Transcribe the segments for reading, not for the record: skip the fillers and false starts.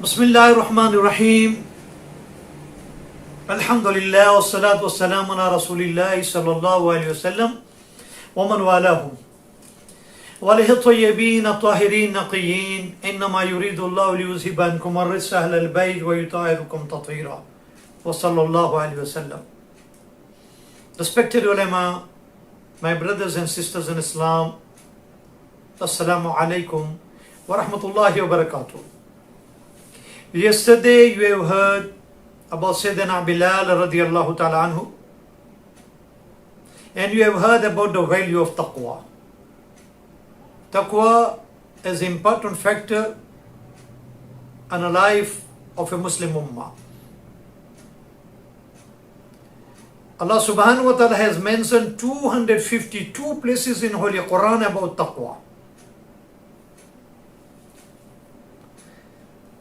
Bismillahir Rahmanir Rahim. Alhamdulillah wa salatu wa salam ala Rasulillah sallallahu alayhi wa sallam wa man walahum. Wa alihi at-tayyibin at-tahirin naqiyyin. Innama yuridu Allahu liyuzhiba ankum ar-rijsa ahlal bayt wa yutahhirakum tatheera. Wa sallallahu alayhi wa sallam. Respected ulama, my brothers and sisters in Islam, Assalamu alaikum wa rahmatullahi wa barakatuh. Yesterday you have heard about Sayyidina Bilal radiallahu ta'ala anhu, and you have heard about the value of Taqwa. Taqwa is an important factor in the life of a Muslim ummah. Allah subhanahu wa ta'ala has mentioned 252 places in Holy Quran about Taqwa.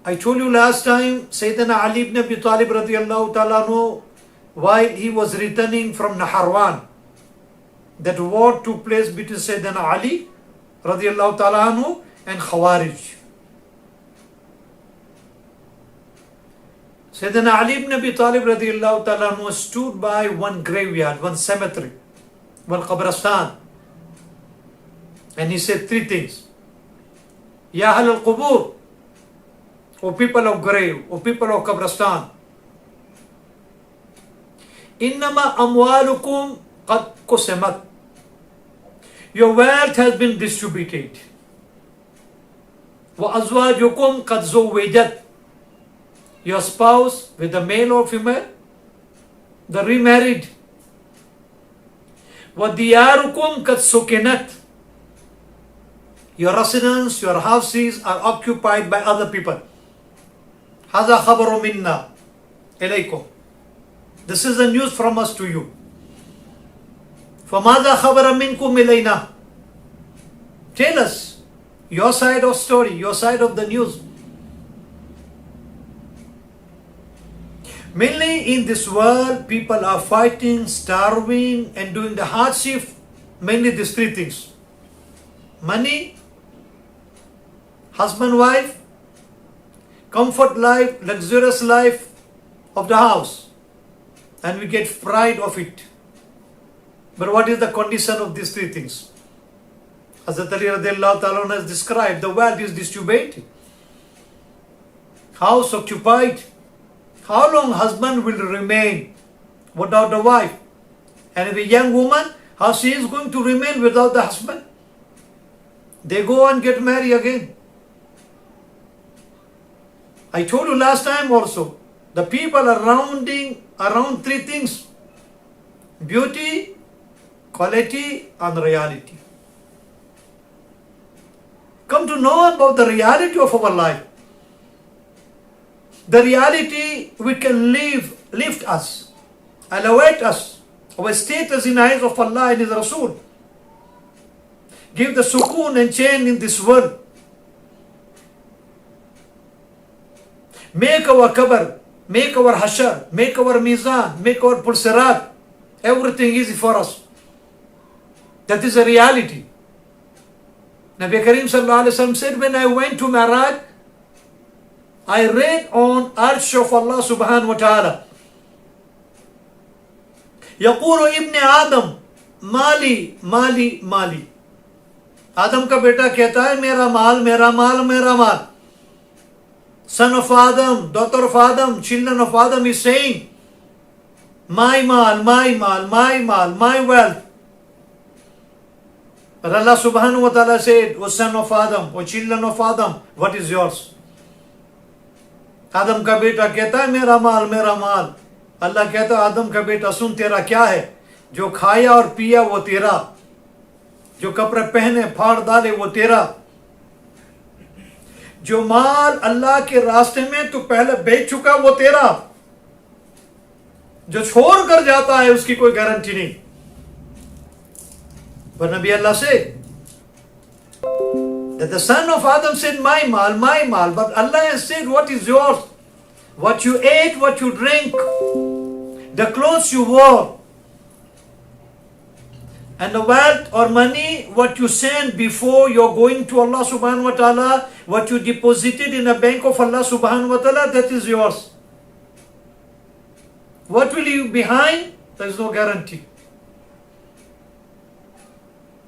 I told you last time, Sayyidina Ali ibn Abi Talib radiallahu ta'ala anhu, while he was returning from Naharwan, that war took place between Sayyidina Ali radiallahu ta'ala anhu and Khawarij. Sayyidina Ali ibn Abi Talib radiallahu ta'ala anhu stood by one graveyard, one cemetery, one qabristan, and he said three things. Ya Ahl al-Qubur, O people of grave, O people of Qabristan, Innama amwalukum qad qusimat. Your wealth has been distributed. Wa azwajukum qad zawwajat. Your spouse, whether male or female, the remarried. Wa diyarukum qad sukinat. Your residence, your houses are occupied by other people. Haza khabaru minna ilaykum. This is the news from us to you. Famaza khabara minkum ilayna. Tell us your side of story, your side of the news. Mainly in this world, people are fighting, starving, and doing the hardship. Mainly these three things: money, husband, wife, comfort life, luxurious life of the house, and we get pride of it. But what is the condition of these three things? Hazrat Ali radiallahu ta'ala has described the wealth is distributed, house occupied. How long husband will remain without the wife? And if a young woman, how she is going to remain without the husband? They go and get married again. I told you last time also, the people are rounding around three things: beauty, quality, and reality. Come to know about the reality of our life. The reality which can lift us, elevate us, our status in the eyes of Allah and His Rasul. Give the sukoon and change in this world. Make our qabr, make our hashar, make our mizan, make our pulsirat, everything easy for us. That is a reality. Nabi Kareem sallallahu alayhi wa sallam said, when I went to Mi'raj, I read on arsh of Allah subhanahu wa ta'ala. Yaqulu ibn Adam, mali, mali, mali. Adam ka beta kehta hai, mera mal, mera mal, mera mal. Son of Adam, daughter of Adam, children of Adam is saying, my mal, my mal, my mal, my wealth. But Allah subhanahu wa ta'ala said, O son of Adam, O children of Adam, what is yours? Adam ka beta kehta hai, mera mal, mera mal. Allah kehta hai, Adam ka beta, sun tera kya hai? Jo khaya aur piya wo tera. Jo kapre pehne, phaad dale wo tera. जो माल अल्लाह के रास्ते में तू पहले बेच चुका वो तेरा, जो छोड़ कर जाता है उसकी कोई गारंटी नहीं. But Nabi Allah said that the son of Adam said, my mal, but Allah has said, what is yours? What you ate, what you drink, the clothes you wore, And the wealth or money, what you send before you're going to Allah subhanahu wa ta'ala, what you deposited in a bank of Allah subhanahu wa ta'ala, that is yours. What will you behind? There is no guarantee.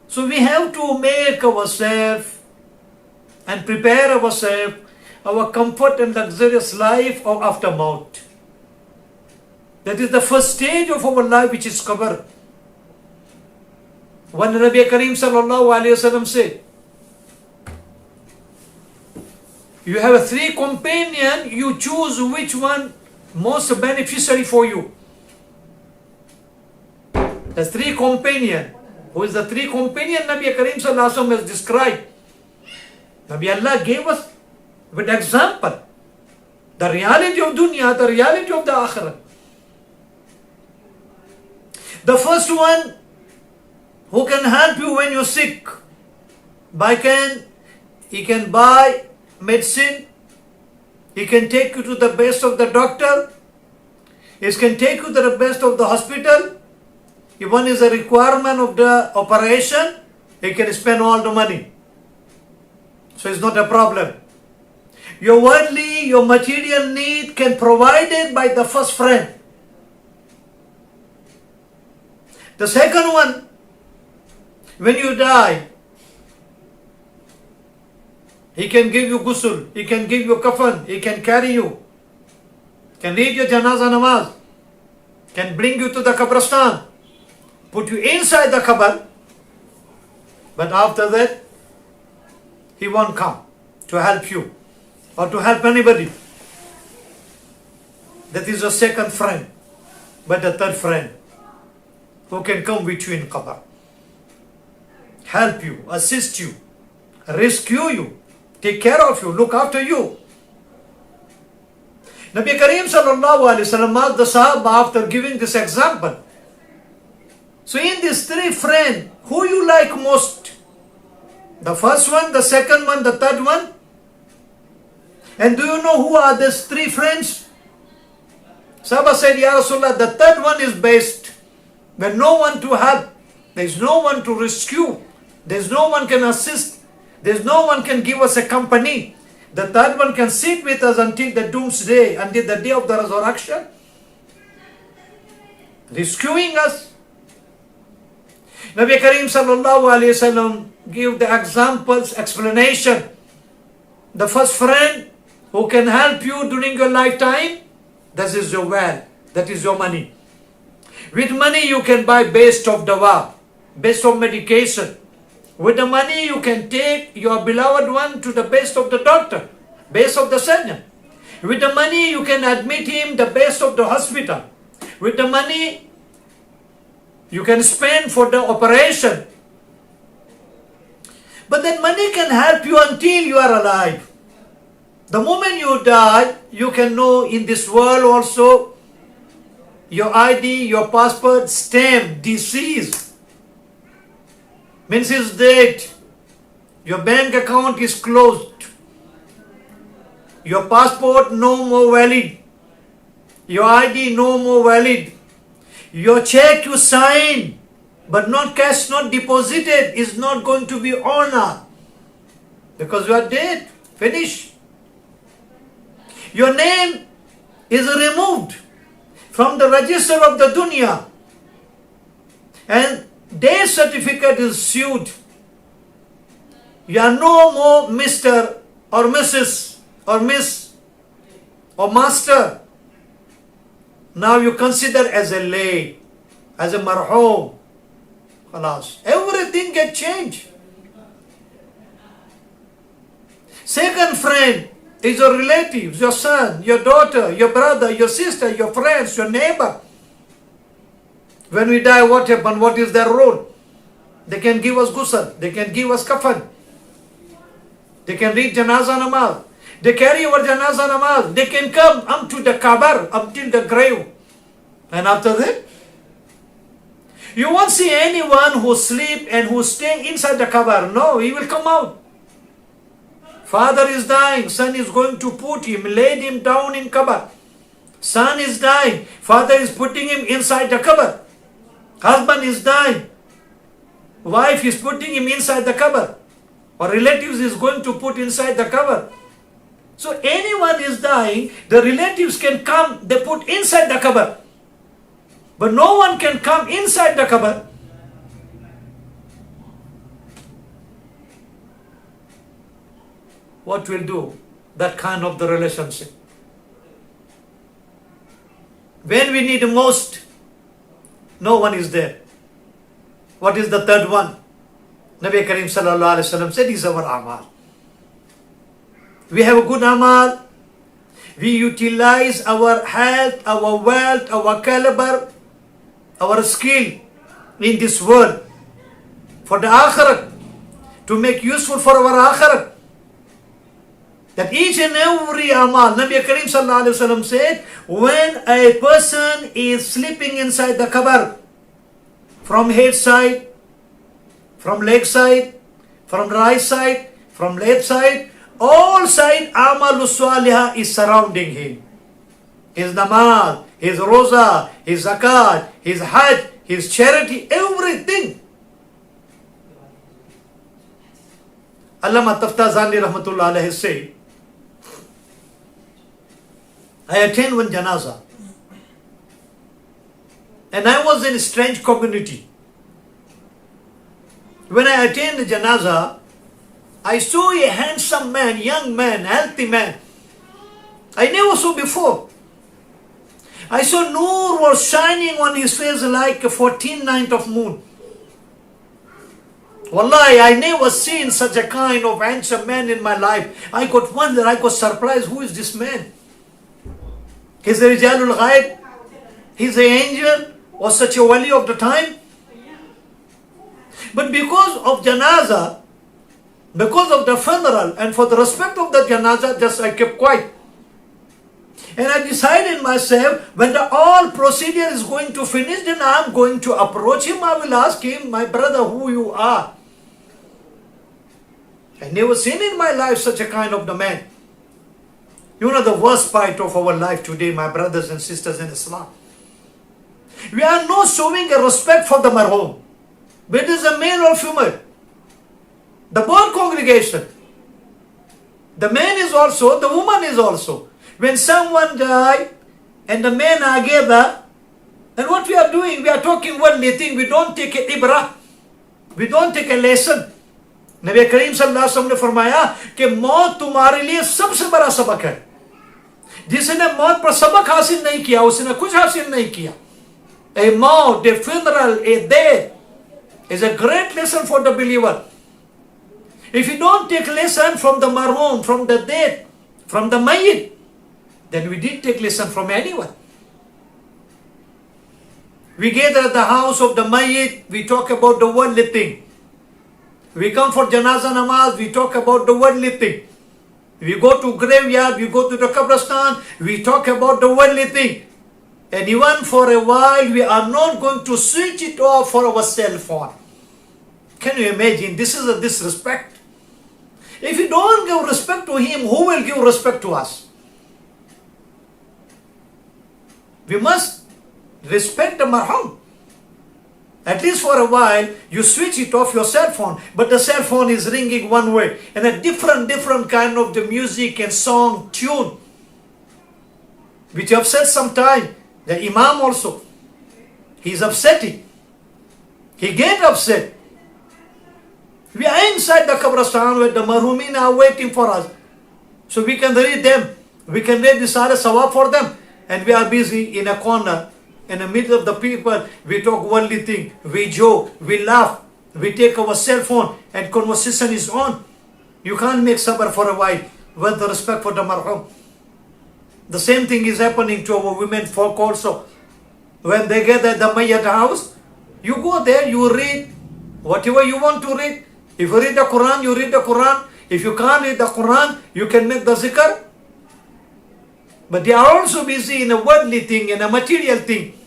So we have to make ourselves and prepare ourselves, our comfort and luxurious life of aftermath. That is the first stage of our life, which is qabr. When Nabi Kareem sallallahu alayhi wasallam said, you have three companions, you choose which one most beneficiary for you. The three companions. Who is the three companions Nabi Kareem sallallahu alayhi wasallam has described? Nabi Allah gave us with example the reality of dunya, the reality of the akhirah. The first one, who can help you when you're sick. He can buy medicine. He can take you to the best of the doctor. He can take you to the best of the hospital. If one is a requirement of the operation, he can spend all the money. So it's not a problem. Your worldly, your material need can provided by the first friend. The second one, when you die, he can give you ghusl, he can give you kafan, he can carry you, can read your janazah namaz, can bring you to the qabristan, put you inside the qabr, but after that, he won't come to help you or to help anybody. That is your second friend. But the third friend, who can come with you in qabr, help you, assist you, rescue you, take care of you, look after you. Nabi Kareem sallallahu alayhi wasallam asked the Sahaba after giving this example. So in these three friends, who you like most? The first one, the second one, the third one? And do you know who are these three friends? Sahaba said, Ya Rasulullah, the third one is best. When no one to help, there is no one to rescue, there's no one can assist, there's no one can give us a company. The third one can sit with us until the doomsday, until the day of the resurrection, rescuing us. Nabi Kareem sallallahu alayhi wasallam give the examples, explanation. The first friend who can help you during your lifetime, that is your wealth, that is your money. With money you can buy best of dawa, best of medication. With the money you can take your beloved one to the best of the doctor, best of the surgeon. With the money you can admit him the best of the hospital. With the money you can spend for the operation. But that money can help you until you are alive. The moment you die, you can know in this world also, your ID, your passport, stamp, deceased, means his dead. Your bank account is closed. Your passport no more valid. Your ID no more valid. Your check you sign, but not cash, not deposited, is not going to be honored. Because you are dead. Finish. Your name is removed from the register of the dunya, and death certificate is issued. You are no more Mr. or Mrs. or Miss or Master. Now you consider as a lay, as a marhum. Khalas. Everything get changed. Second friend is your relatives, your son, your daughter, your brother, your sister, your friends, your neighbor. When we die, what happens? What is their role? They can give us ghusl, they can give us kafan, they can read janazah namaz, they carry our janazah namaz, they can come up to the kabar, up till the grave. And after that, you won't see anyone who sleep and who stay inside the kabar. No, he will come out. Father is dying, son is going to put him, laid him down in kabar. Son is dying, father is putting him inside the kabar. Husband is dying, Wife is putting him inside the cover, or relatives is going to put inside the cover. So anyone is dying, the relatives can come, they put inside the cover. But no one can come inside the cover. What will do? That kind of the relationship. When we need most, no one is there. What is the third one? Nabi Karim sallallahu alaihi wasallam said is our amal. We have a good amal. We utilize our health, our wealth, our caliber, our skill in this world for the akhirat, to make useful for our akhirat. That each and every amal, Nabi Karim sallallahu alaihi wasallam said, when a person is sleeping inside the qabr, from head side, from leg side, from right side, from left side, all side amal salihah is surrounding him. His namaz, his roza, his zakat, his hajj, his charity, everything. Allama Taftazani rahmatullah alayhi said, I attended one janaza, and I was in a strange community. When I attended the janaza, I saw a handsome man, young man, healthy man. I never saw before. I saw Noor was shining on his face like a 14th night of moon. Wallahi, I never seen such a kind of handsome man in my life. I got wonder, I got surprised, who is this man? He's a Rijalul Ghaib. He's an angel or such a wali of the time. But because of janaza, because of the funeral, and for the respect of the janaza, just I kept quiet. And I decided myself, when the all procedure is going to finish, then I am going to approach him. I will ask him, my brother, who you are. I never seen in my life such a kind of the man. You know the worst part of our life today, my brothers and sisters in Islam. We are not showing a respect for the marhum. Whether it is a male or female. The both congregation. The man is also, the woman is also. When someone dies and the men are together, and what we are doing, we are talking one thing, we don't take a ibrah. We don't take a lesson. Nabi Karim sallallahu alaihi wasallam ने फरमाया कि मौत तुम्हारे लिए सबसे बड़ा सबक है. जिसने मौत पर सबक हासिल नहीं किया, उसने कुछ हासिल नहीं किया. A maut, a funeral, a death is a great lesson for the believer. If you don't take lesson from the marhum, from the death, from the mayyit, then we didn't take lesson from anyone. We gather at the house of the mayyit, we talk about the worldly thing. We come for janaza namaz, we talk about the worldly thing. We go to graveyard, we go to the qabristan, we talk about the worldly thing. And even for a while, we are not going to switch it off for our cell phone. Can you imagine? This is a disrespect. If you don't give respect to him, who will give respect to us? We must respect the marhum. At least for a while, you switch it off your cell phone, but the cell phone is ringing one way, and a different kind of the music and song tune, which upsets sometimes. The imam also, he's upsetting. He get upset. We are inside the qabristan where the marhumin are waiting for us, so we can read them. We can read the Sara Sawab for them, and we are busy in a corner. In the middle of the people, we talk worldly thing, we joke, we laugh, we take our cell phone, and conversation is on. You can't make sabr for a while with the respect for the marhum. The same thing is happening to our women folk also. When they get at the mayyat house, you go there, you read whatever you want to read. If you read the Quran, you read the Quran. If you can't read the Quran, you can make the zikr. But they are also busy in a worldly thing, in a material thing,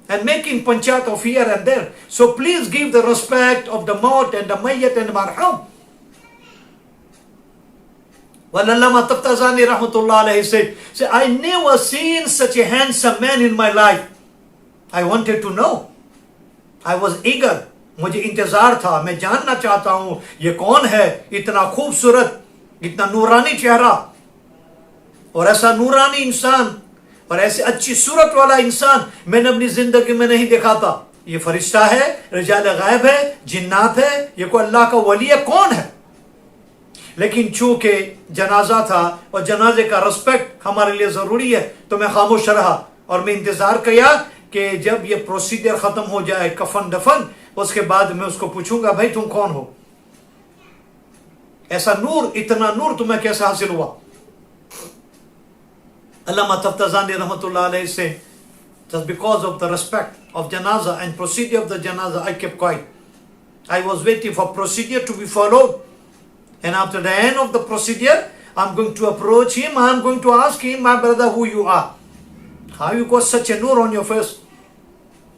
and making panchat of here and there. So please give the respect of the maut and the mayyat and the marhum. Allama Taftazani rahmatullah alayhi said, I never seen such a handsome man in my life. I wanted to know. I was eager. मुझे इंतजार था, मैं जानना चाहता हूं ये कौन है, इतना खूबसूरत, इतना नूरानी चेहरा और ऐसा नूरानी इंसान और ऐसे अच्छी सूरत वाला इंसान मैंने अपनी जिंदगी में नहीं देखा था। ये फरिश्ता है, रिजाल गायब है, जिन्नात है, ये कोई अल्लाह का वली है, कौन है? लेकिन चूंकि जनाजा था और जनाजे का रिस्पेक्ट हमारे लिए जरूरी है, तो मैं खामोश रहा और मैं इंतजार किया कि जब ये प्रोसीजर खत्म हो जाए, कफन दफन, उसके बाद मैं उसको पूछूंगा, भाई तुम कौन हो? ऐसा नूर, इतना नूर तुम्हें कैसे हासिल हुआ? Allama Taftazani rahmatullah alayhi say, just because of the respect of janaza and procedure of the janaza, I kept quiet. I was waiting for procedure to be followed. And after the end of the procedure, I'm going to approach him, I'm going to ask him, my brother, who you are. How you got such a nur on your face?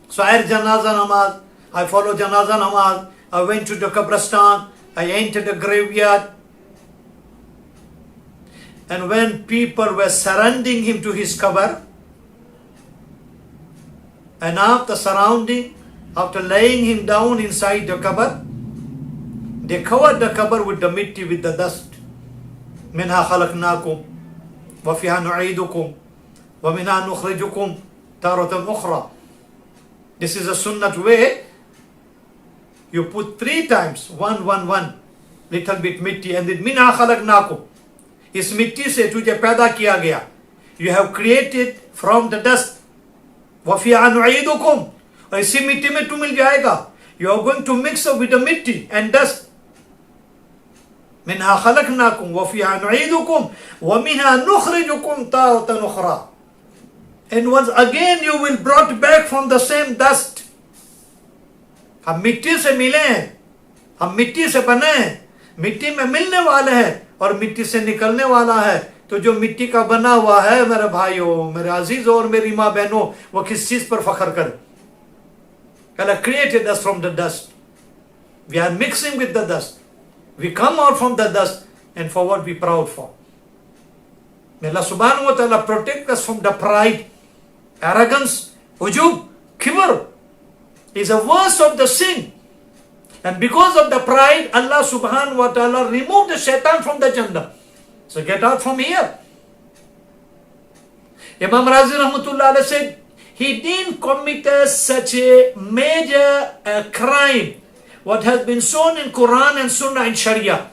So I had janaza namaz, I followed janaza namaz, I went to the Qabristan, I entered the graveyard. And when people were surrounding him to his cover, and after surrounding, after laying him down inside the cover, they covered the cover with the mitti, with the dust. منها خلقناكم وفيها نعيدكم ومنها نخرجكم تارة أخرى. This is a sunnah way. You put 3 times, one, little bit mitti, and then منها خلقناكم. इस मिट्टी से तुझे पैदा किया गया. You have created from the dust. وَفِيهَا نُعِيدُكُمْ. और इसी मिट्टी में तू मिल जाएगा. You are going to mix up with the mitti and dust. منها خلقناكم وفيها نعيدكم ومنها نخرجكم تارة أخرى. And once again you will brought back from the same dust. हम मिट्टी से मिले हैं, हम मिट्टी से बने हैं, मिट्टी में मिलने वाले हैं और मिट्टी से निकलने वाला है. तो जो मिट्टी का बना हुआ है मेरे भाइयों, मेरे अजीजों और मेरी माँ बहनों, वो किस चीज पर फख्र करे? Allah created us from the dust. We are mixing with the dust. We come out from the dust, and for what we proud for? May Allah subhanahu wa ta'ala protect us from the pride, arrogance, ujub, kibr is a worst of the sin. And because of the pride, Allah subhanahu wa ta'ala removed the shaitan from the Jannah. So get out from here. Imam Razi rahmatullah alayhi said, he didn't commit such a major crime, what has been shown in Quran and Sunnah and Sharia.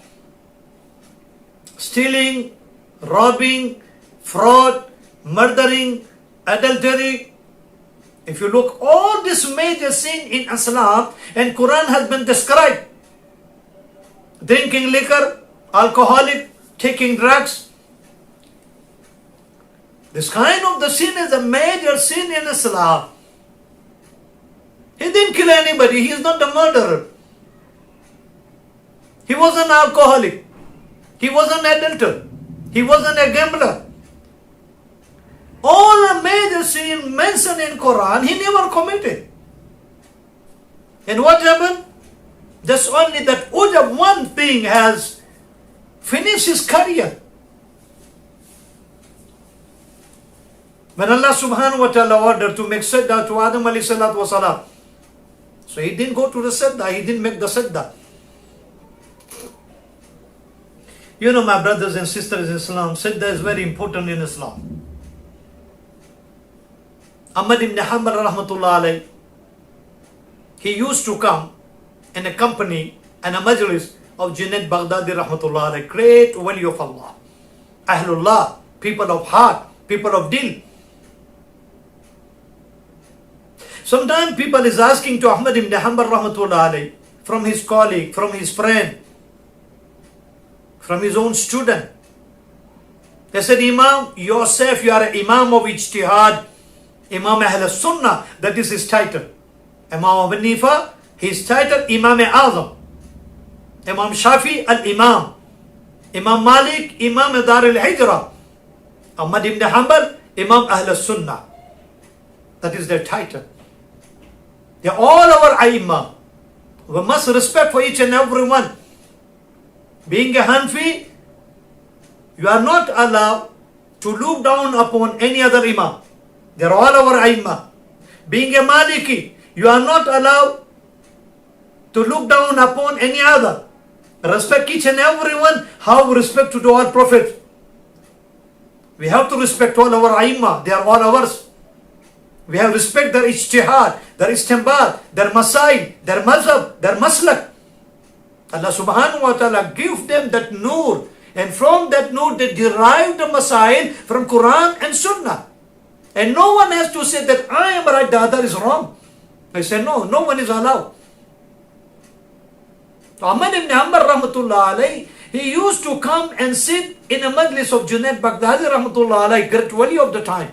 Stealing, robbing, fraud, murdering, adultery. If you look, all this major sin in Islam and Quran has been described. Drinking liquor, alcoholic, taking drugs. This kind of the sin is a major sin in Islam. He didn't kill anybody. He is not a murderer. He was an alcoholic. He was an adulterer. He wasn't a gambler. All the major sin mentioned in Quran, he never committed. And what happened? Just only that ujab, one thing, has finished his career. When Allah subhanahu wa ta'ala ordered to make sajda to Adam alayhi salatu wa salam, so he didn't go to the sajda, he didn't make the sajda. You know, my brothers and sisters in Islam, sajda is very important in Islam. Ahmad ibn Hanbal rahmatullah alayhi, he used to come in a company and a majlis of Junaid Baghdadi rahmatullah alayhi, great wali of Allah, Ehlullah, people of heart, people of dil. Sometimes people is asking to Ahmad ibn Hanbal rahmatullah alayhi, from his colleague, from his friend, from his own student. They said, Imam, yourself, you are an Imam of Ijtihad, Imam Ahl Sunnah, that is his title. Imam Abu Hanifa, his title Imam Azam. Imam Shafi al-Imam. Imam Malik, Imam Dar al-Hijrah. Ahmad ibn Hanbal, Imam Ahl Sunnah. That is their title. They are all our Aimma. We must respect for each and every one. Being a Hanfi, you are not allowed to look down upon any other Imam. They are all our Aimma. Being a Maliki, you are not allowed to look down upon any other. Respect each and everyone, how we respect to our Prophet. We have to respect all our Aimma, they are all ours. We have respect their ijtihad, their istinbat, their masail, their mazhab, their maslak. Allah subhanahu wa ta'ala give them that nur, and from that nur they derive the masail from Quran and Sunnah. And no one has to say that I am right, the other is wrong. I say no, no one is allowed. Ahmad ibn Hanbal rahmatullah alayhi, he used to come and sit in a majlis of Junaid Baghdadi rahmatullah alayhi, great wali of the time.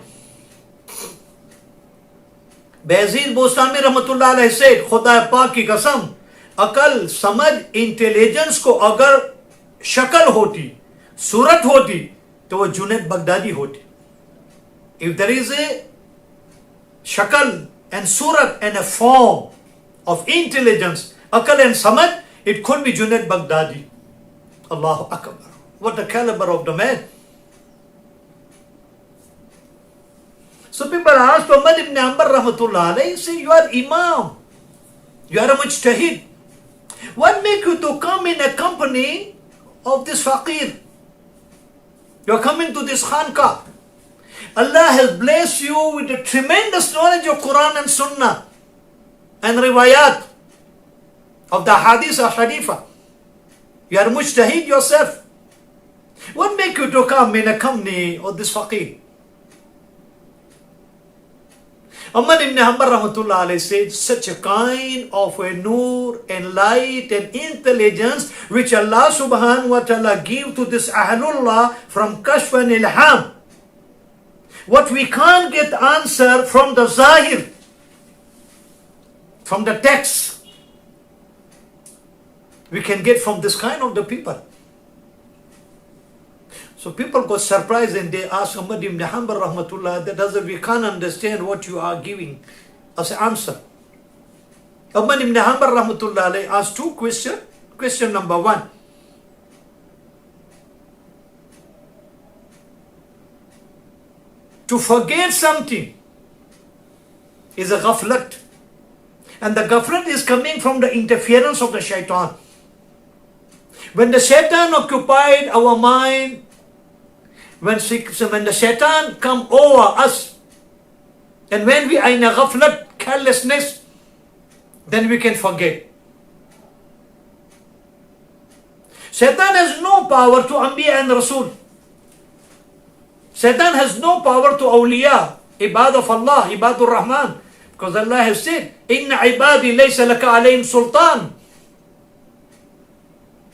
Bayazid Bostami rahmatullah alayhi said, Khuda Pak ki qasam, akal, samaj, intelligence ko agar shakal hoti, surat hoti, to wo Junaid Baghdadi hoti. If there is a shakal and surat and a form of intelligence, akal and samaj, it could be Junaid Baghdadi. Allahu Akbar. What the caliber of the man. So people asked Ahmad ibn Hanbal rahmatullah alayhi, say, you are imam, you are a mujtahid. What make you to come in a company of this faqir? You are coming to this khanqa. Allah has blessed you with a tremendous knowledge of Quran and Sunnah and riwayat of the hadith or hadithah. You are mujtahid yourself. What make you to come in a company of this faqir? Ahmad ibn Hanbal rahmatullah alayhi said, such a kind of a nur and light and intelligence which Allah subhanahu wa ta'ala give to this Ehlullah from Kashf and Ilham. What we can't get answer from the Zahir, from the text, we can get from this kind of the people. So people got surprised and they asked Ahmad ibn Hanbal rahmatullah, that doesn't, we can't understand what you are giving as an answer. Ahmad ibn Hanbal rahmatullah asked two questions. Question number one. To forget something is a ghaflat. And the ghaflat is coming from the interference of the shaitan. When the shaitan occupied our mind, when the shaitan come over us, and when we are in a ghaflat, carelessness, then we can forget. Shaitan has no power to Anbiya and Rasul. Shaitan has no power to awliya, ibad of Allah, ibadur Rahman. Because Allah has said, Inna ibadi laysa laka alayhim sultan.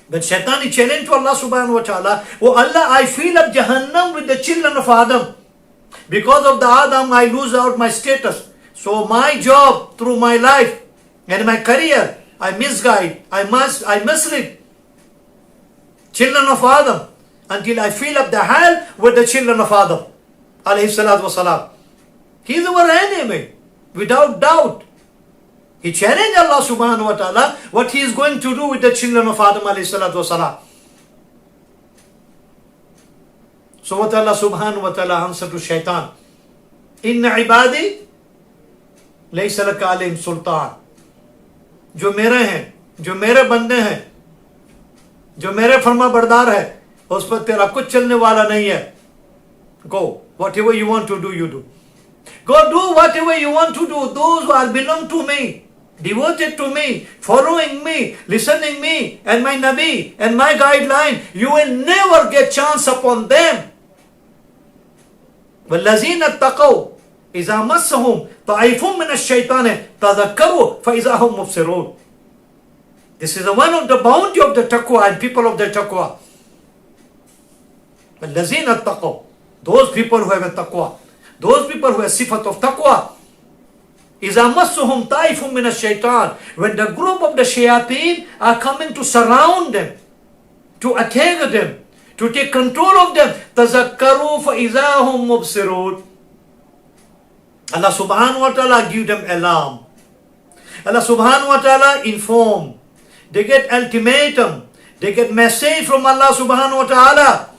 When Shaitan is challenged to Allah subhanahu wa ta'ala, oh Allah, I fill up Jahannam with the children of Adam. Because of the Adam, I lose out my status. So my job through my life and my career, I misguide, I mislead children of Adam until I fill up the hell with the children of Adam. Alayhi salatu wasalam. He is our enemy, without doubt. He challenged Allah subhanahu wa ta'ala what he is going to do with the children of Adam alayhi salatu wasalam. So what Allah subhanahu wa ta'ala answered to shaitan? Inna ibadi laysa laka alayhim sultan. जो मेरे हैं, जो मेरे बंदे हैं, जो मेरे फरमा बरदार है, उस पर तेरा कुछ चलने वाला नहीं है. Go, whatever you want to do, you do. Go do whatever you want to do. Those who are belong to me, devoted to me, following me, listening me, and my Nabi, and my guideline, you will never get chance upon them. وَالَّذِينَ اتَّقَوْا إِذَا مَسَّهُمْ طَائِفٌ مِّنَ الشَّيْطَانِ تَذَكَّرُوا فَإِذَا هُمْ مُبْصِرُونَ. This is one of the bounty of the Taqwa and people of the Taqwa. وَالَّذِينَ اتَّقَوْا, those people who have a Taqwa, those people who have sifat of Taqwa. إِذَا مَسَّهُمْ طَائِفٌ مِّنَ الشَّيْطَانِ, when the group of the shayateen are coming to surround them, to attack them, to take control of them, تَذَكَّرُوا فَإِذَا هُمْ مُبْصِرُونَ. Allah subhanahu wa ta'ala give them alarm. Allah subhanahu wa ta'ala inform. They get ultimatum. They get message from Allah subhanahu wa ta'ala.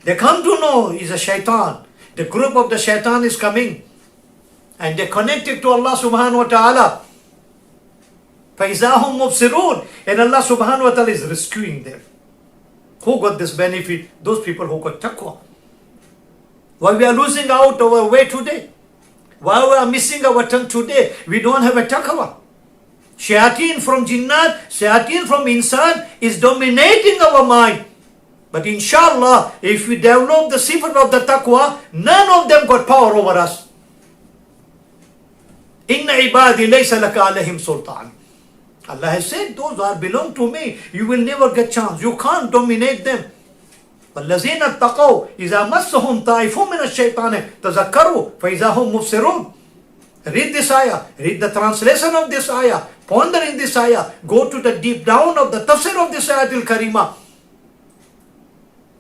They come to know he's a shaitan. The group of the shaitan is coming. And they connected to Allah subhanahu wa ta'ala. فَإِذَا هُمْ مُبْصِرُونَ. And Allah subhanahu wa ta'ala is rescuing them. Who got this benefit? Those people who got taqwa. Why we are losing out our way today? Why we are missing our tongue today? We don't have a taqwa. Shayateen from jinnat, shayateen from insan is dominating our mind. But inshallah, if we develop the sifat of the taqwa, none of them got power over us. Inna ibadi laysa laka alayhim sultan. Allah has said, those are belong to me. You will never get chance. You can't dominate them. وَالَّذِينَ اتَّقَوْا إِذَا مَسَّهُمْ طَائِفٌ مِّنَ الشَّيْطَانِ تَذَكَّرُوا فَإِذَا هُمْ مُبْصِرُونَ. Read this ayah. Read the translation of this ayah. Ponder in this ayah. Go to the deep down of the tafsir of this ayatul karima.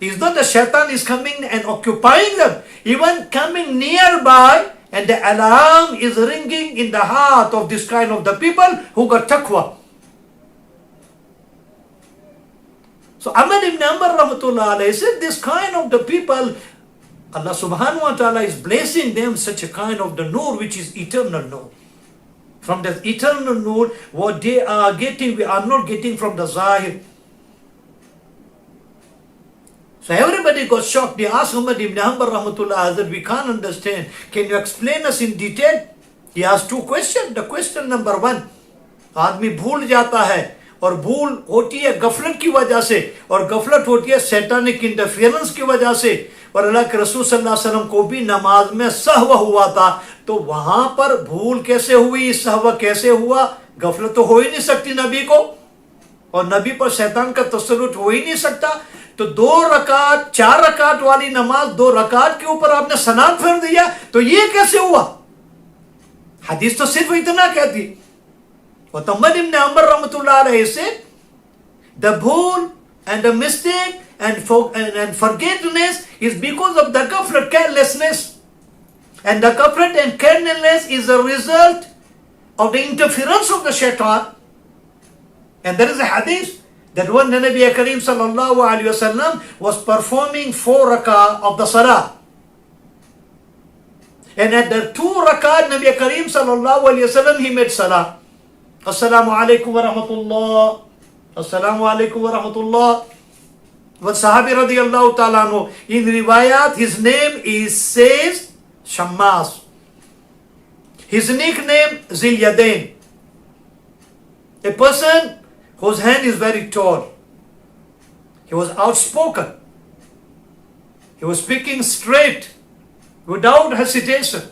It's not the shaitan is coming and occupying them. Even coming nearby, and the alarm is ringing in the heart of this kind of the people who got taqwa. So Ahmad ibn Amr rahmatullah alayhi said, this kind of the people, Allah subhanahu wa ta'ala is blessing them such a kind of the nur which is eternal nur. From the eternal nur, what they are getting, we are not getting from the zahir. So everybody got shocked. They asked Ahmad ibn Hanbal rahmatullah that we can't understand. Can you explain us in detail? He asked two questions. The question number one, आदमी भूल जाता है और भूल होती है गफलत की वजह से और गफलत होती है सैतानिक इंटरफेरेंस की वजह से और अल्लाह के रसूल सल्लल्लाहु अलैहि वसल्लम को भी नमाज में सहव हुआ था तो वहां पर भूल कैसे हुई सहव कैसे हुआ गफलत तो हो ही नहीं सकती नबी को और नबी पर शैतान का तसल्लुत हो ही नहीं सकता तो 2 रकात 4 रकात वाली नमाज 2 रकात के ऊपर आपने सलाम फेर दिया तो ये कैसे हुआ हदीस तो सिर्फ इतना कहती और Ahmad ibn Amr rahmatullah alayhi said the bhool and the mistake and forgetfulness is because of the ghaflat, carelessness, and the ghaflat and carelessness is a result of the interference of the shaitan. And there is a hadith that when the Nabi Kareem sallallahu alayhi wasallam was performing 4 rakah of the salah, and at the 2 rakah Nabi Kareem sallallahu alayhi wasallam he made salah. Assalamu alaikum wa rahmatullah. Assalamu alaikum wa rahmatullah. What Sahabi radiyallahu ta'ala anhu, in riwayat, his name is says Shammas. His nickname Zil Yadain. A person whose hand is very tall. He was outspoken. He was speaking straight, without hesitation.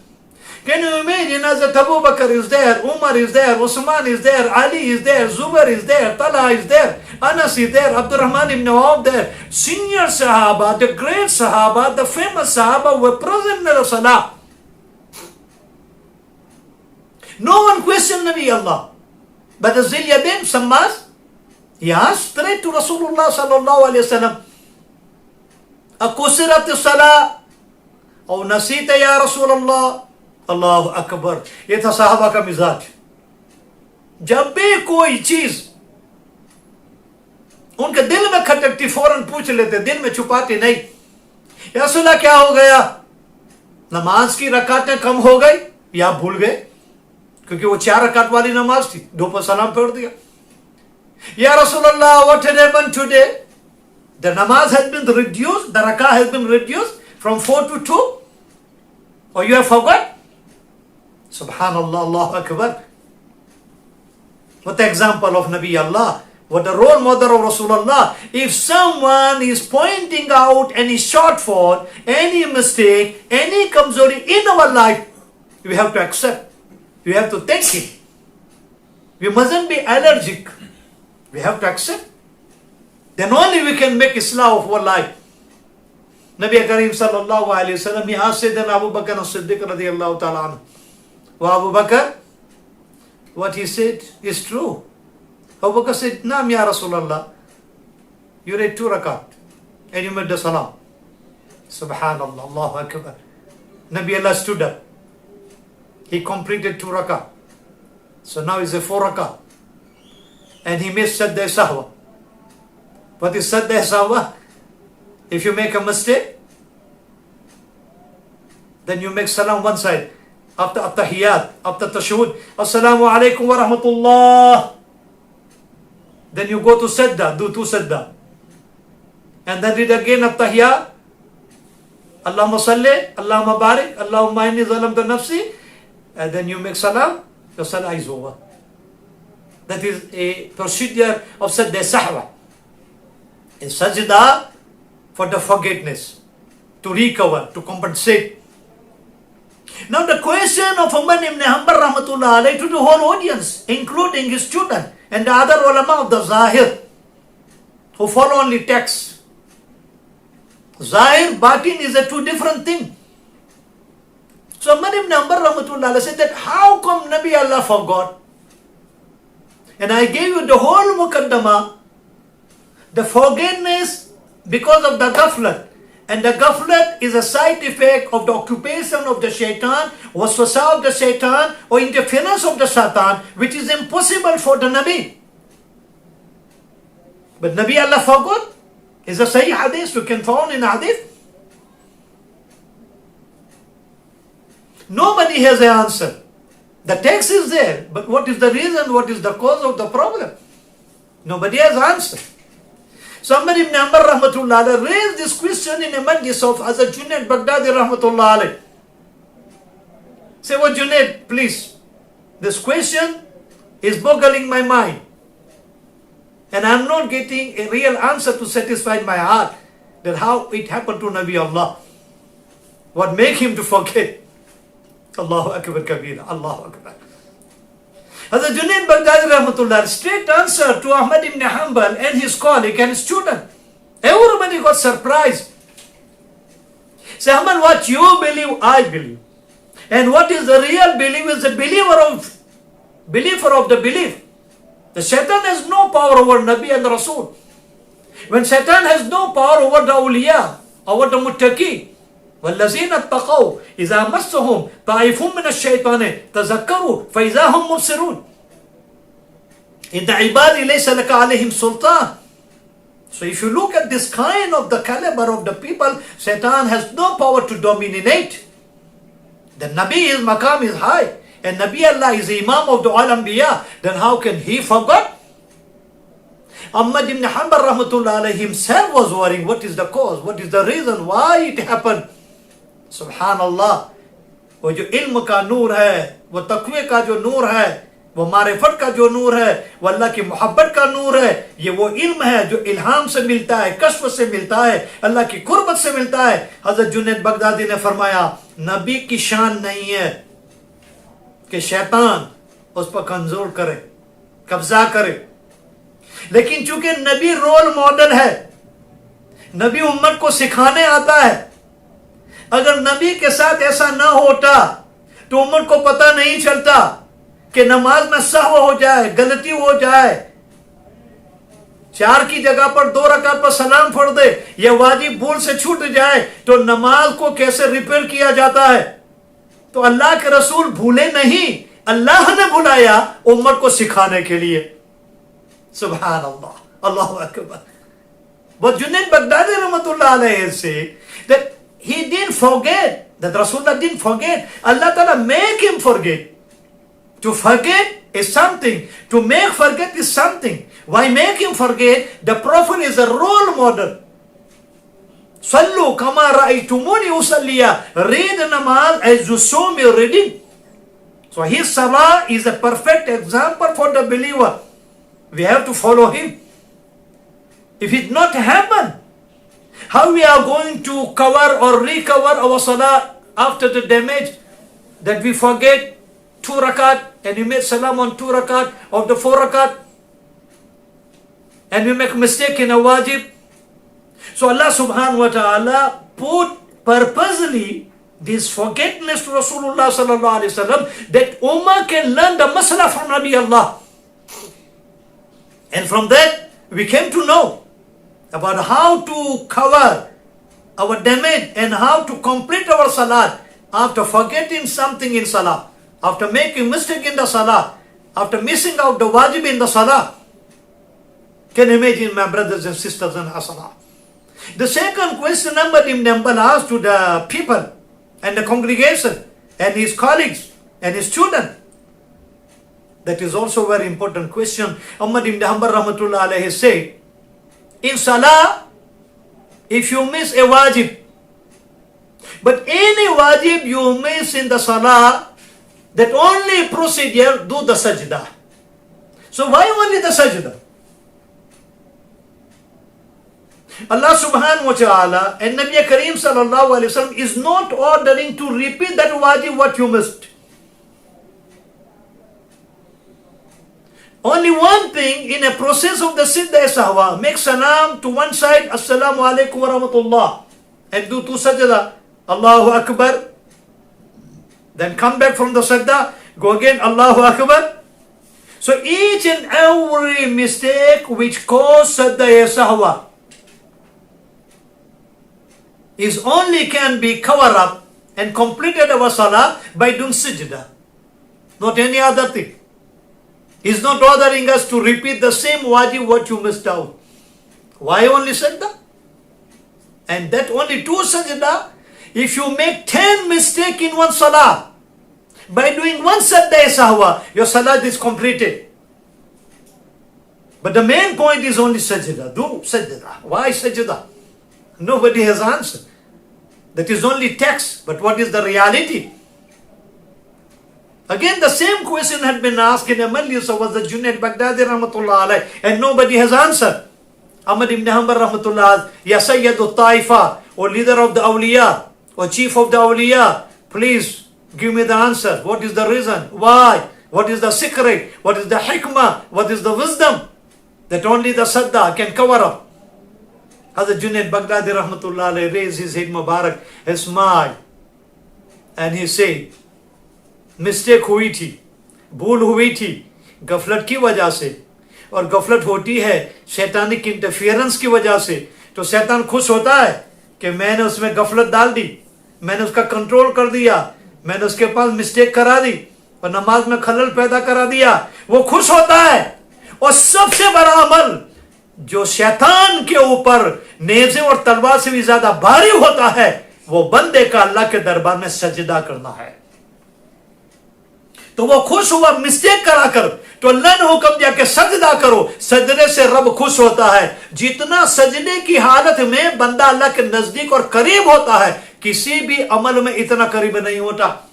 Can you imagine as Abu Bakr is there, Umar is there, Usman is there, Ali is there, Zubair is there, Talha is there, Anas is there, Abdurrahman ibn Awf there, senior Sahaba, the great Sahaba, the famous Sahaba were present in the Salah. No one questioned Nabi Allah. But the Zil Yadain, Sammas, he asked straight to Rasulullah sallallahu alayhi wa sallam, Akusirat Salah, or Nasita ya Rasulullah. अल्लाह अकबर ये था साहबा का मिजाज जब भी कोई चीज उनके दिल में खटकती फौरन पूछ लेते दिल में छुपाते नहीं या रसूलल्लाह क्या हो गया नमाज की रकातें कम हो गई या भूल गए क्योंकि वो 4 रकात वाली नमाज थी 2 पर सलाम फेर दिया या रसूलल्लाह what had happened today the namaz has been reduced the rakah has been reduced from 4 to 2 or you have forgot Subhanallah, Allahu Akbar. What the example of Nabi Allah. What the role model of Rasulullah. If someone is pointing out any shortfall, any mistake, any kamzori in our life, we have to accept. We have to take it. We mustn't be allergic. We have to accept. Then only we can make Islah of our life. Nabi Kareem sallallahu alayhi wa sallam, he asked Sayyidina Abu Bakr as-Siddiq radiyallahu ta'ala anhu. Well, Abu Bakr, what he said is true. Abu Bakr said, Naam ya Rasulallah, you read 2 rakat and you made the salam. Subhanallah, Allahu Akbar. Nabi Allah stood up. He completed 2 rakat. So now it's a 4 rakat. And he made Sadda Sahwa. What is Sadda Sahwa? If you make a mistake, then you make salam one side. After at-tahiyyat, after tashahud, Assalamu alaikum wa rahmatullah. Then you go to Sajda, do 2 Sajda. And then read again At-Tahiyya. Allahumma salli, Allahumma barik, Allahumma inni zalamtu nafsi. And then you make salam, your salah is over. That is a procedure of Sajda Sahwa. A sajda for the forgetfulness, to recover, to compensate. Now the question of Ahmad ibn Hanbal rahmatullah alayhi to the whole audience, including his student and the other ulama of the Zahir, who follow only text. Zahir, batin is a 2 different thing. So Ahmad ibn Hanbal rahmatullah alayhi said that how come Nabi Allah forgot? And I gave you the whole muqaddamah, the forgetfulness because of the ghaflat. And the ghaflat is a side effect of the occupation of the shaitan, waswasa of the shaitan, or interference of the shaitan, which is impossible for the Nabi. But Nabi Allah forgot. Is a Sahih hadith, you can find in hadith. Nobody has an answer. The text is there, but what is the reason, what is the cause of the problem? Nobody has answer. So Ahmad ibn Hanbal rahmatullah alayhi raised this question in a majlis of Hazrat Junaid Baghdadi rahmatullah alayhi. Say, well, Junaid, please, this question is boggling my mind. And I'm not getting a real answer to satisfy my heart that how it happened to Nabi Allah. What make him to forget? Allahu Akbar Kabira, Allahu Akbar. Hazrat Junaid Baghdadi rahmatullah, straight answer to Ahmad ibn Hanbal and his colleague and his student. Everybody got surprised. Say, Ahmad, what you believe, I believe. And what is the real belief is the believer of the belief. The shaitan has no power over Nabi and Rasul. When shaitan has no power over the awliya, over the muttaqi, وَالَّذِينَ اتَّقَوْا إِذَا مَسَّهُمْ طَائِفٌ مِّنَ الشَّيْطَانِ تَذَكَّرُوا فَإِذَا هُمْ مُبْصِرُونَ إِنَّ عِبَادِي لَيْسَ لَكَ عَلَيْهِمْ سُلْطَانٌ. So if you look at this kind of the caliber of the people, Satan has no power to dominate. The Nabi, his maqam is high, and Nabi Allah is the Imam of the all Anbiya. Then how can he forget? Ahmad ibn Hanbal rahmatullah alayhi himself was worrying, what is the cause, what is the reason, why it happened? Subhanallah, वो जो इल्म का नूर है, वो तक़वे का जो नूर है, वो मारिफत का जो नूर है, वो अल्लाह की मोहब्बत का नूर है, ये वो इल्म है जो इल्हाम से मिलता है, कश्फ से मिलता है, अल्लाह की कुर्बत से मिलता है. हज़रत जुनैद बगदादी ने फरमाया, नबी की शान नहीं है कि शैतान उस पर कंट्रोल करे, कब्जा करे. लेकिन चूंकि नबी रोल मॉडल है, नबी उम्मत को सिखाने आता है. अगर नबी के साथ ऐसा ना होता तो उम्मत को पता नहीं चलता कि नमाज में सहव हो जाए, गलती हो जाए, 4 की जगह पर 2 रकात पर सलाम पढ़ दे, यह वाजिब भूल से छूट जाए तो नमाज को कैसे रिपेयर किया जाता है. तो अल्लाह के रसूल भूले नहीं, अल्लाह ने बुलाया उम्मत को सिखाने के लिए. सुभान अल्लाह, अल्लाहु Akbar. But Junaid Baghdadi rahmatullah alayhi say that he didn't forget, that Rasulullah didn't forget. Allah Ta'ala make him forget. To forget is something, to make forget is something. Why make him forget? The Prophet is a role model. Sallu kama ra'aytumuni usalliya. Read namaz as you saw me reading. So his salah is a perfect example for the believer. We have to follow him. If it not happen, how we are going to cover or recover our salah after the damage that we forget 2 rakat and we make salam on 2 rakat of the 4 rakat and we make mistake in a wajib. So Allah subhanahu wa ta'ala put purposely this forgetfulness to Rasulullah sallallahu alaihi wasallam that Ummah can learn the masala from Nabi Allah. And from that we came to know about how to cover our damage and how to complete our salat after forgetting something in salah, after making mistake in the salah, after missing out the wajib in the salah. Can you imagine, my brothers and sisters in our salah? The second question Ahmad ibn Hanbal asked to the people and the congregation and his colleagues and his students. That is also a very important question. Ahmad ibn Hanbal rahmatullah alayhi said, in salah, if you miss a wajib, but any wajib you miss in the salah, that only procedure, do the sajda. So why only the sajda? Allah subhanahu wa ta'ala and Nabi Kareem sallallahu alayhi wa sallam is not ordering to repeat that wajib what you missed. Only one thing in a process of the Sidda Sahwa, make salam to one side, Assalamu alaikum wa rahmatullah, and do two sajda, Allahu Akbar, then come back from the sajda, go again, Allahu Akbar. So each and every mistake which caused Sidda Sahwa is only can be covered up and completed our salah by doing sajda, not any other thing. He's not ordering us to repeat the same wajib what you missed out. Why only sajda? And that only two sajda. If you make 10 mistakes in one salah, by doing one sajda sahwa, your salah is completed. But the main point is only sajda. Do sajda. Why sajda? Nobody has answered. That is only text. But what is the reality? Again, the same question had been asked in a majlis of the Junaid Baghdadi rahmatullah alayh, and nobody has answered. Ahmad ibn Hanbal rahmatullah, Ya Sayyidul Taifa, or leader of the awliya, or chief of the awliya, please give me the answer. What is the reason? Why? What is the secret? What is the hikmah? What is the wisdom? That only the sadda can cover up. Hazrat Junaid Baghdadi rahmatullah alayh raised his head Mubarak, he smiled, and he said, mistake हुई थी, भूल हुई थी गफलत की वजह से, और गफलत होती है शैतानिक इंटरफियरेंस की वजह से, तो शैतान खुश होता है कि मैंने उसमें गफलत डाल दी, मैंने उसका कंट्रोल कर दिया, मैंने उसके पास मिस्टेक करा दी और नमाज में खलल पैदा करा दिया, वो खुश होता है। और सबसे बड़ा अमल जो शैतान के ऊपर नेज़े और तलवार से भी ज्यादा भारी होता है, वो बंदे का अल्लाह के दरबार में सजदा करना है। तो वो खुश हुआ मिस्टेक कराकर, तो अल्लाह ने हुक्म दिया कि सजदा करो, सजदे से रब खुश होता है। जितना सजदे की हालत में बंदा अल्लाह के नजदीक और करीब होता है, किसी भी अमल में इतना करीब नहीं होता।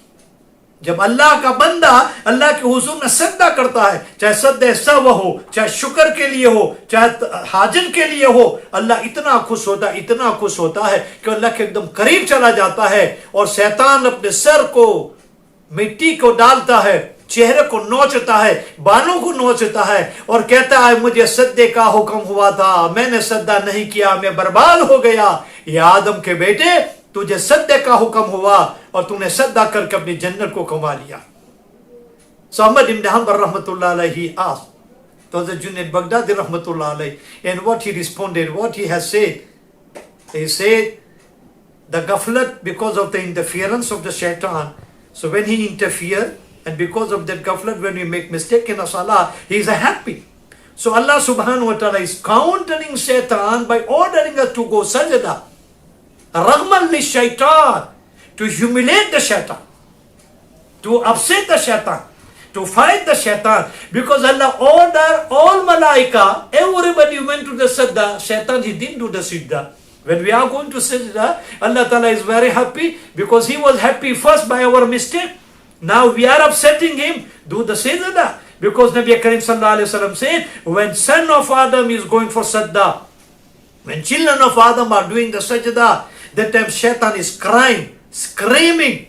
जब अल्लाह का बंदा अल्लाह के हुजूर में सजदा करता है, चाहे सजदे सहव हो, चाहे शुक्र के लिए हो, चाहे हाजन के लिए हो, अल्लाह इतना खुश होता है, इतना खुश होता है कि अल्लाह के एकदम करीब चला जाता है। और शैतान अपने सर को मिट्टी को डालता है, चेहरे को नोचता है, बालों को नोचता है और कहता है मुझे सद्दे का हुक्म हुआ था, मैंने सद्दा नहीं किया, मैं बर्बाद हो गया। या आदम के बेटे, तुझे सद्दे का हुक्म हुआ और तूने सद्दा करके अपनी जन्नत को कमा लिया। So Ahmad ibn Hanbal rahmatullah alayhi asked to the Junaid Baghdadi rahmatullah alayhi, and what he responded, what he has said, he said the ghaflat because of the interference of the shaitan. So when he interfered, and because of that ghaflat, when we make mistake in a salah, he is happy. So Allah subhanahu wa ta'ala is countering shaitan by ordering us to go sajda, raghman li shaitan, to humiliate the shaitan, to upset the shaitan, to fight the shaitan. Because Allah ordered all malaika, everybody went to the sajda, shaitan he didn't do the sajda. When we are going to sajda, Allah Ta'ala is very happy because He was happy first by our mistake. Now we are upsetting Him, do the sajda. Because Nabi Karim Sallallahu Alaihi Wasallam said, when son of Adam is going for sajda, when children of Adam are doing the sajda, that time shaitan is crying, screaming,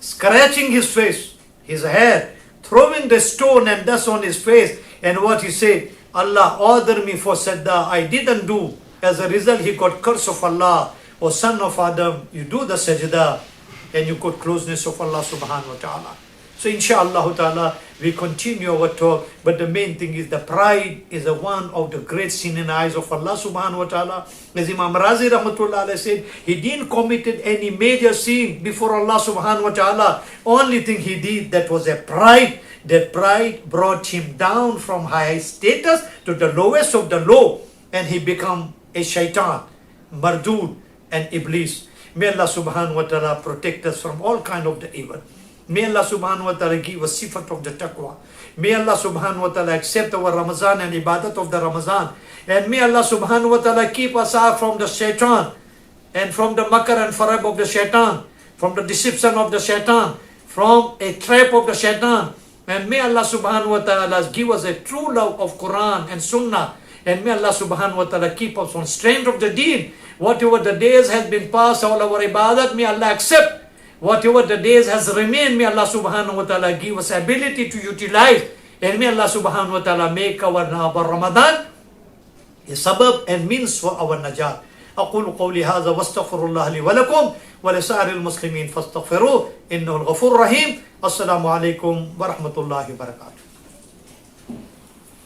scratching his face, his hair, throwing the stone and dust on his face. And what he said, Allah ordered me for sajda, I didn't do. As a result, he got curse of Allah. O son of Adam, you do the sajda and you got closeness of Allah subhanahu wa ta'ala. So inshallah ta'ala, we continue our talk. But the main thing is the pride is the one of the great sin in the eyes of Allah subhanahu wa ta'ala. As Imam Razi rahmatullah alayhi said, he didn't committed any major sin before Allah subhanahu wa ta'ala. Only thing he did, that was a pride. That pride brought him down from high status to the lowest of the low. And he became a shaitan, mardud and iblis. May Allah subhanahu wa ta'ala protect us from all kind of the evil. May Allah subhanahu wa ta'ala give us sifat of the taqwa. May Allah subhanahu wa ta'ala accept our Ramazan and ibadat of the Ramazan. And may Allah subhanahu wa ta'ala keep us out from the shaitan and from the makar and farab of the shaitan, from the deception of the shaitan, from a trap of the shaitan. And may Allah subhanahu wa ta'ala give us a true love of Quran and Sunnah. And may Allah subhanahu wa ta'ala keep us on strength of the deen. Whatever the days has been passed, all our ibadat, may Allah accept. Whatever the days has remained, may Allah subhanahu wa ta'ala give us ability to utilize. And may Allah subhanahu wa ta'ala make our Ramadan a sabab and means for our najat. أقول قولي هذا واستغفر الله لي ولكم ولسائر المسلمين فاستغفروه إنه الغفور الرحيم. السلام عليكم ورحمة الله وبركاته.